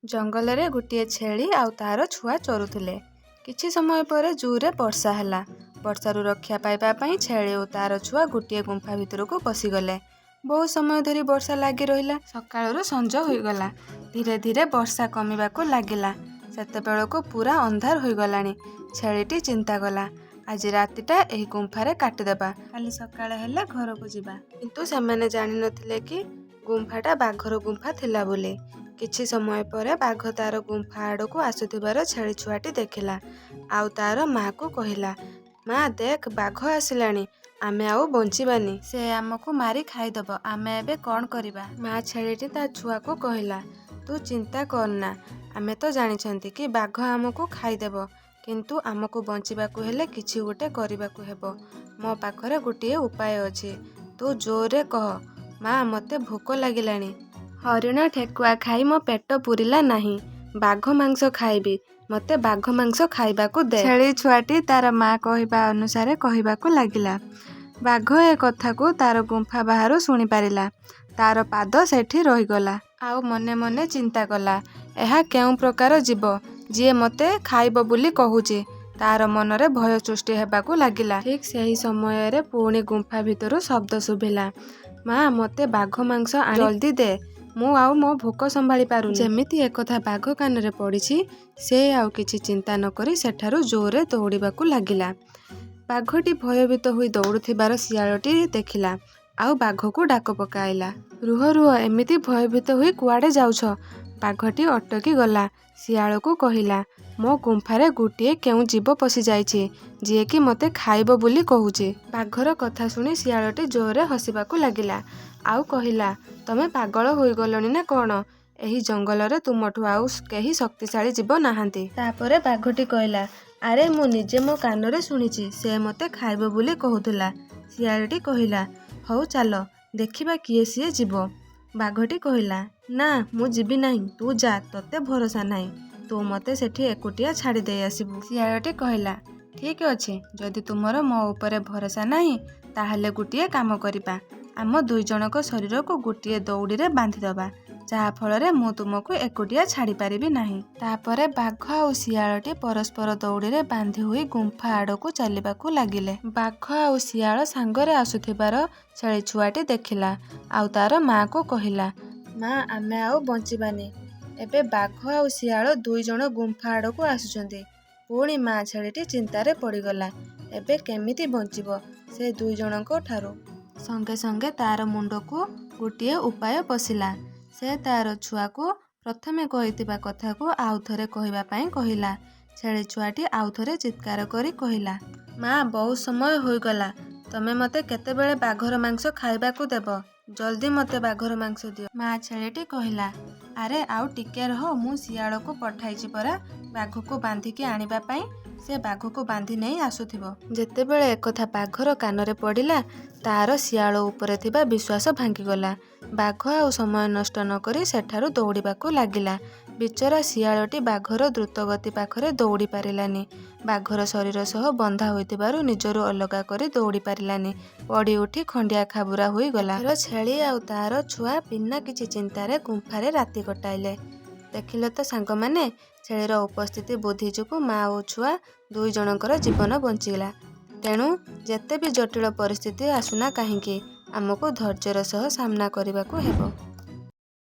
ଜଙ୍ଗଲରେ ଗୋଟିଏ ଛେଳି ଆଉ ତାର ଛୁଆ ଚରୁଥିଲେ। କିଛି ସମୟ ପରେ ଜୋରରେ ବର୍ଷା ହେଲା। ବର୍ଷାରୁ ରକ୍ଷା ପାଇବା ପାଇଁ ଛେଳି ଓ ତାର ଛୁଆ ଗୋଟିଏ ଗୁମ୍ଫା ଭିତରକୁ ପଶିଗଲେ। ବହୁ ସମୟ ଧରି ବର୍ଷା ଲାଗି ରହିଲା। ସକାଳରୁ ସଞ୍ଜ ହୋଇଗଲା। ଧୀରେ ଧୀରେ ବର୍ଷା କମିବାକୁ ଲାଗିଲା। ସେତେବେଳକୁ ପୁରା ଅନ୍ଧାର ହୋଇଗଲାଣି। ଛେଳିଟି ଚିନ୍ତା କଲା, ଆଜି ରାତିଟା ଏହି ଗୁମ୍ଫାରେ କାଟିଦେବା, କାଲି ସକାଳ ହେଲେ ଘରକୁ ଯିବା। କିନ୍ତୁ ସେମାନେ ଜାଣିନଥିଲେ କି ଗୁମ୍ଫାଟା ବାଘର ଗୁମ୍ଫା ଥିଲା ବୋଲି। କିଛି ସମୟ ପରେ ବାଘ ତାର ଗୁମ୍ଫା ଆଡ଼କୁ ଆସୁଥିବାର ଛେଳି ଛୁଆଟି ଦେଖିଲା। ଆଉ ତାର ମାଆକୁ କହିଲା, ମା ଦେଖ, ବାଘ ଆସିଲାଣି, ଆମେ ଆଉ ବଞ୍ଚିବାନି, ସେ ଆମକୁ ମାରି ଖାଇଦେବ, ଆମେ ଏବେ କ'ଣ କରିବା? ମା ଛେଳିଟି ତା ଛୁଆକୁ କହିଲା, ତୁ ଚିନ୍ତା କରନା, ଆମେ ତ ଜାଣିଛନ୍ତି କି ବାଘ ଆମକୁ ଖାଇଦେବ, କିନ୍ତୁ ଆମକୁ ବଞ୍ଚିବାକୁ ହେଲେ କିଛି ଗୋଟେ କରିବାକୁ ହେବ। ମୋ ପାଖରେ ଗୋଟିଏ ଉପାୟ ଅଛି, ତୁ ଜୋରରେ କହ, ମା ମୋତେ ଭୋକ ଲାଗିଲାଣି। ହରିଣ ଠେକୁଆ ଖାଇ ମୋ ପେଟ ପୁରିଲା ନାହିଁ, ବାଘ ମାଂସ ଖାଇବି, ମୋତେ ବାଘ ମାଂସ ଖାଇବାକୁ ଦେ। ଛେଳି ଛୁଆଟି ତାର ମା କହିବା ଅନୁସାରେ କହିବାକୁ ଲାଗିଲା। ବାଘ ଏ କଥାକୁ ତାର ଗୁମ୍ଫା ବାହାରୁ ଶୁଣିପାରିଲା। ତାର ପାଦ ସେଠି ରହିଗଲା। ଆଉ ମନେ ମନେ ଚିନ୍ତା କଲା, ଏହା କେଉଁ ପ୍ରକାର ଜୀବ, ଯିଏ ମୋତେ ଖାଇବ ବୋଲି କହୁଛି। ତାର ମନରେ ଭୟ ସୃଷ୍ଟି ହେବାକୁ ଲାଗିଲା। ଠିକ୍ ସେହି ସମୟରେ ପୁଣି ଗୁମ୍ଫା ଭିତରୁ ଶବ୍ଦ ଶୁଭିଲା, ମା ମୋତେ ବାଘ ମାଂସ ଆଣି ଜଲ୍ଦି ଦେ, ମୁଁ ଆଉ ମୋ ଭୋକ ସମ୍ଭାଳି ପାରୁନି। ଯେମିତି ଏକଥା ବାଘ କାନରେ ପଡ଼ିଛି, ସେ ଆଉ କିଛି ଚିନ୍ତା ନକରି ସେଠାରୁ ଜୋରରେ ଦୌଡ଼ିବାକୁ ଲାଗିଲା। ବାଘଟି ଭୟଭୀତ ହୋଇ ଦୌଡ଼ୁଥିବାର ଶିଆଳଟି ଦେଖିଲା। ଆଉ ବାଘକୁ ଡାକ ପକାଇଲା, ରୁହ ରୁହ, ଏମିତି ଭୟଭୀତ ହୋଇ କୁଆଡ଼େ ଯାଉଛ? ବାଘଟି ଅଟକି ଗଲା। ଶିଆଳକୁ କହିଲା, ମୋ ଗୁମ୍ଫାରେ ଗୋଟିଏ କେଉଁ ଜୀବ ପଶିଯାଇଛି, ଯିଏକି ମୋତେ ଖାଇବ ବୋଲି କହୁଛି। ବାଘର କଥା ଶୁଣି ଶିଆଳଟି ଜୋରରେ ହସିବାକୁ ଲାଗିଲା। ଆଉ କହିଲା, ତମେ ପାଗଳ ହୋଇଗଲଣି ନା କ'ଣ? ଏହି ଜଙ୍ଗଲରେ ତୁମଠୁ ଆଉ କେହି ଶକ୍ତିଶାଳୀ ଜୀବ ନାହାନ୍ତି। ତାପରେ ବାଘଟି କହିଲା, ଆରେ ମୁଁ ନିଜେ ମୋ କାନରେ ଶୁଣିଛି, ସେ ମୋତେ ଖାଇବ ବୋଲି କହୁଥିଲା। ଶିଆଳଟି କହିଲା, ହଉ ଚାଲ ଦେଖିବା କିଏ ସିଏ ଯିବ। ବାଘଟି କହିଲା, ନା ମୁଁ ଯିବି ନାହିଁ, ତୁ ଯା, ତୋତେ ଭରସା ନାହିଁ, ତୁ ମୋତେ ସେଠି ଏକୁଟିଆ ଛାଡ଼ି ଦେଇ ଆସିବୁ। ଶିଆଳଟି କହିଲା, ଠିକ୍ ଅଛି, ଯଦି ତୁମର ମୋ ଉପରେ ଭରସା ନାହିଁ, ତାହେଲେ ଗୋଟିଏ କାମ କରିବା, ଆମ ଦୁଇ ଜଣଙ୍କ ଶରୀରକୁ ଗୋଟିଏ ଦଉଡ଼ିରେ ବାନ୍ଧିଦେବା, ଯାହା ଫଳରେ ମୁଁ ତୁମକୁ ଏକୁଟିଆ ଛାଡ଼ିପାରିବି ନାହିଁ। ତାପରେ ବାଘ ଆଉ ଶିଆଳଟି ପରସ୍ପର ଦଉଡ଼ିରେ ବାନ୍ଧି ହୋଇ ଗୁମ୍ଫା ଆଡ଼କୁ ଚାଲିବାକୁ ଲାଗିଲେ। ବାଘ ଆଉ ଶିଆଳ ସାଙ୍ଗରେ ଆସୁଥିବାର ଛେଳି ଛୁଆଟି ଦେଖିଲା। ଆଉ ତାର ମାଆକୁ କହିଲା, ମା ଆମେ ଆଉ ବଞ୍ଚିବାନି, ଏବେ ବାଘ ଆଉ ଶିଆଳ ଦୁଇ ଜଣ ଗୁମ୍ଫା ଆଡ଼କୁ ଆସୁଛନ୍ତି। ପୁଣି ମା ଛେଳିଟି ଚିନ୍ତାରେ ପଡ଼ିଗଲା, ଏବେ କେମିତି ବଞ୍ଚିବ ସେ ଦୁଇ ଜଣଙ୍କ ଠାରୁ? ସଙ୍ଗେ ସଙ୍ଗେ ତାର ମୁଣ୍ଡକୁ ଗୋଟିଏ ଉପାୟ ପଶିଲା। ସେ ତାର ଛୁଆକୁ ପ୍ରଥମେ କହିଥିବା କଥାକୁ ଆଉ ଥରେ କହିବା ପାଇଁ କହିଲା। ଛେଳି ଛୁଆଟି ଆଉ ଥରେ ଚିତ୍କାର କରି କହିଲା, ମା ବହୁତ ସମୟ ହୋଇଗଲା, ତମେ ମୋତେ କେତେବେଳେ ବାଘର ମାଂସ ଖାଇବାକୁ ଦେବ? ଜଲ୍ଦି ମୋତେ ବାଘର ମାଂସ ଦିଅ। ମା ଛେଳିଟି କହିଲା, ଆରେ ଆଉ ଟିକେ ରହ, ମୁଁ ଶିଆଳକୁ ପଠାଇଛି ପରା ବାଘକୁ ବାନ୍ଧିକି ଆଣିବା ପାଇଁ, ସେ ବାଘକୁ ବାନ୍ଧି ନେଇ ଆସୁଥିବ। ଯେତେବେଳେ ଏକଥା ବାଘର କାନରେ ପଡ଼ିଲା, ତାର ଶିଆଳ ଉପରେ ଥିବା ବିଶ୍ୱାସ ଭାଙ୍ଗିଗଲା। ବାଘ ଆଉ ସମୟ ନଷ୍ଟ ନକରି ସେଠାରୁ ଦୌଡ଼ିବାକୁ ଲାଗିଲା। ବିଚରା ଶିଆଳଟି ବାଘର ଦ୍ରୁତଗତି ପାଖରେ ଦୌଡ଼ି ପାରିଲାନି। ବାଘର ଶରୀର ସହ ବନ୍ଧା ହୋଇଥିବାରୁ ନିଜରୁ ଅଲଗା କରି ଦୌଡ଼ି ପାରିଲାନି। ପଡ଼ି ଉଠି ଖଣ୍ଡିଆ ଖାବୁରା ହୋଇଗଲା। ଛେଳି ଆଉ ତାର ଛୁଆ ବିନା କିଛି ଚିନ୍ତାରେ ଗୁମ୍ଫାରେ ରାତି କଟାଇଲେ। ଦେଖିଲ ତ ସାଙ୍ଗମାନେ, ଛେଳିର ଉପସ୍ଥିତି ବୁଦ୍ଧି ଯୋଗୁଁ ମା ଓ ଛୁଆ ଦୁଇ ଜଣଙ୍କର ଜୀବନ ବଞ୍ଚିଲା। ତେଣୁ ଯେତେ ବି ଜଟିଳ ପରିସ୍ଥିତି ଆସୁନା କାହିଁକି, ଆମକୁ ଧୈର୍ଯ୍ୟର ସହ ସାମ୍ନା କରିବାକୁ ହେବ।